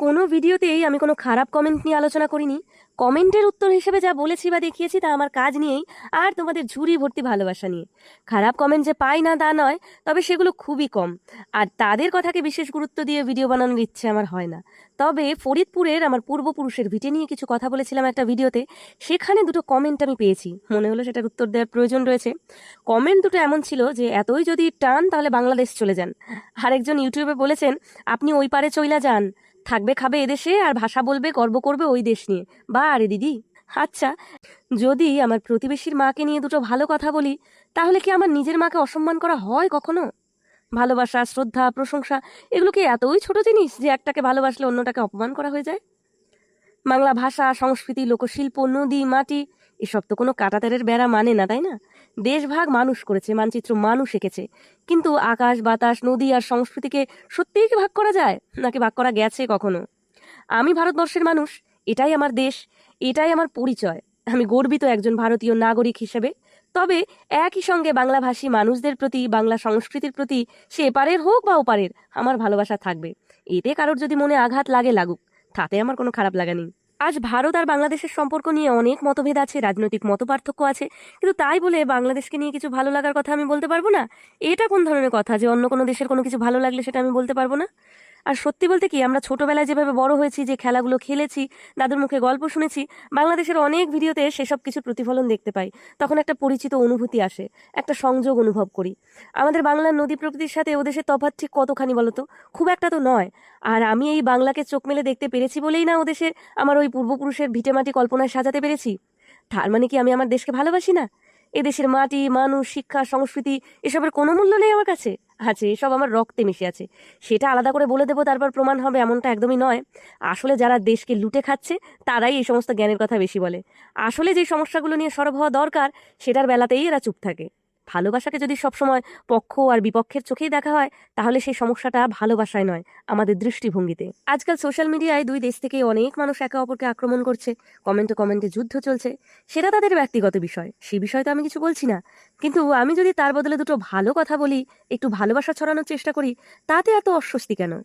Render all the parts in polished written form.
কোনো ভিডিওতেই আমি কোনো খারাপ কমেন্ট নিয়ে আলোচনা করিনি। কমেন্টের উত্তর হিসেবে যা বলেছি বা দেখিয়েছি তা আমার কাজ নিয়েই, আর তোমাদের ঝুড়ি ভর্তি ভালোবাসা নিয়ে। খারাপ কমেন্ট যে পাই না তা নয়, তবে সেগুলো খুবই কম, আর তাদের কথাকে বিশেষ গুরুত্ব দিয়ে ভিডিও বানানোর ইচ্ছে আমার হয় না। তবে ফরিদপুরের আমার পূর্বপুরুষের ভিটে নিয়ে কিছু কথা বলেছিলাম একটা ভিডিওতে, সেখানে দুটো কমেন্ট আমি পেয়েছি, মনে হলো সেটার উত্তর দেওয়ার প্রয়োজন রয়েছে। কমেন্ট দুটো এমন ছিল যে, এতই যদি টান তাহলে বাংলাদেশ চলে যান। আরেকজন ইউটিউবে বলেছেন, আপনি ওই পারে চইলা যান, থাকবে খাবে এদেশে আর ভাষা বলবে, গর্ব করবে ওই দেশ নিয়ে। বা আরে দিদি, আচ্ছা, যদি আমার প্রতিবেশীর মাকে নিয়ে দুটো ভালো কথা বলি, তাহলে কি আমার নিজের মাকে অসম্মান করা হয় কখনো? ভালোবাসা, শ্রদ্ধা, প্রশংসা, এগুলো কি এতই ছোট জিনিস যে একটাকে ভালোবাসলে অন্যটাকে অপমান করা হয়ে যায়? বাংলা ভাষা, সংস্কৃতি, লোকশিল্প, নদী, মাটি, এসব তো কোনো কাঁটাতারের বেড়া মানে না, তাই না? দেশভাগ মানুষ করেছে, মানচিত্র মানুষ এঁকেছে, কিন্তু আকাশ, বাতাস, নদী আর সংস্কৃতিকে সত্যিই কি ভাগ করা যায়, নাকি ভাগ করা গেছে কখনো? আমি ভারতবর্ষের মানুষ, এটাই আমার দেশ, এটাই আমার পরিচয়। আমি গর্বিত একজন ভারতীয় নাগরিক হিসেবে। তবে একই সঙ্গে বাংলাভাষী মানুষদের প্রতি, বাংলা সংস্কৃতির প্রতি, সে এপারের হোক বা ওপারের, আমার ভালোবাসা থাকবে। এতে কারোর যদি মনে আঘাত লাগে, লাগুক, তাতে আমার কোনো খারাপ লাগা নেই। আজ ভারত আর বাংলাদেশের সম্পর্ক নিয়ে অনেক মতভেদ আছে, রাজনৈতিক মতপার্থক্য আছে, কিন্তু তাই বলে বাংলাদেশকে নিয়ে কিছু ভালো লাগার কথা আমি বলতে পারবো না? এটা কোন ধরনের কথা যে অন্য কোনো দেশের কোনো কিছু ভালো লাগলে সেটা আমি বলতে পারবো না? আর সত্যি বলতে কি, আমরা ছোটবেলায় যেভাবে বড় হয়েছি, যে খেলাগুলো খেলেছি, দাদুর মুখে গল্প শুনেছি, বাংলাদেশের অনেক ভিডিওতে সেসব কিছুর প্রতিফলন দেখতে পাই। তখন একটা পরিচিত অনুভূতি আসে, একটা সংযোগ অনুভব করি। আমাদের বাংলার নদী প্রকৃতির সাথে ওদেশের তফাৎ ঠিক কতখানি বলতো? খুব একটা তো নয়। আর আমি এই বাংলাকে চোখ মেলে দেখতে পেরেছি বলেই না ওদেশের আমার ওই পূর্বপুরুষের ভিটেমাটি কল্পনায় সাজাতে পেরেছি। তার মানে কি আমি আমার দেশকে ভালোবাসি না? এদেশের মাটি, মানুষ, শিক্ষা, সংস্কৃতি, এসবের কোনো মূল্য নেই আমার কাছে? আছে, এসব আমার রক্তে মিশে আছে। সেটা আলাদা করে বলে দেবো তারপর প্রমাণ হবে, এমনটা একদমই নয়। আসলে যারা দেশকে লুটে খাচ্ছে, তারাই এই সমস্ত জ্ঞানের কথা বেশি বলে। আসলে যে সমস্যাগুলো নিয়ে সরব হওয়া দরকার, সেটার বেলাতেই এরা চুপ থাকে। ভালোবাসাকে যদি সবসময় পক্ষ আর বিপক্ষের চোখেই দেখা হয়, তাহলে সেই সমস্যাটা ভালোবাসায় নয়, আমাদের দৃষ্টিভঙ্গিতে। আজকাল সোশ্যাল মিডিয়ায় দুই দেশ থেকেই অনেক মানুষ একে অপরকে আক্রমণ করছে, কমেন্টে কমেন্টে যুদ্ধ চলছে। সেটা তাদের ব্যক্তিগত বিষয়, সেই বিষয়ে তো আমি কিছু বলছি না। কিন্তু আমি যদি তার বদলে দুটো ভালো কথা বলি, একটু ভালোবাসা ছড়ানোর চেষ্টা করি, তাতে এত অস্বস্তি কেন?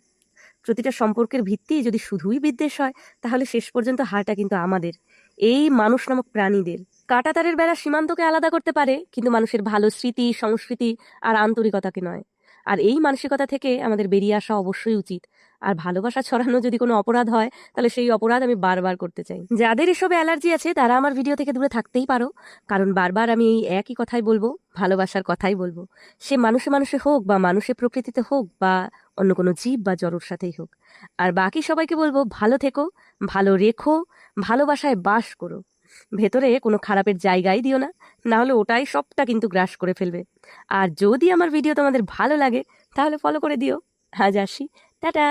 প্রতিটা সম্পর্কের ভিত্তি যদি শুধুই বিদ্বেষ হয়, তাহলে শেষ পর্যন্ত হারটা কিন্তু আমাদের, এই মানুষ নামক প্রাণীদের। কাঁটাতারের বেড়া সীমান্তকে আলাদা করতে পারে, কিন্তু মানুষের ভালো স্মৃতি, সংস্কৃতি আর আন্তরিকতাকে নয়। আর এই মানসিকতা থেকে আমাদের বেরিয়ে আসা অবশ্যই উচিত। আর ভালোবাসা ছড়ানো যদি কোনো অপরাধ হয়, তাহলে সেই অপরাধ আমি বারবার করতে চাই। যাদের এসবে অ্যালার্জি আছে, তারা আমার ভিডিও থেকে দূরে থাকতেই পারো, কারণ বারবার আমি এই একই কথাই বলবো, ভালোবাসার কথাই বলবো। সে মানুষে মানুষে হোক, বা মানুষে প্রকৃতিতে হোক, বা অন্য কোনো জীব বা জড়োর সাথেই হোক। আর বাকি সবাইকে বলবো, ভালো থেকো, ভালো রেখো, ভালোবাসায় বাস করো। ভেতরে কোনো খারাপের জায়গায় দিও না, না হলে ওটাই সবটা কিন্তু গ্রাস করে ফেলবে। আর যদি আমার ভিডিও তোমাদের ভালো লাগে, তাহলে ফলো করে দিও। আজ আসি, টাটা।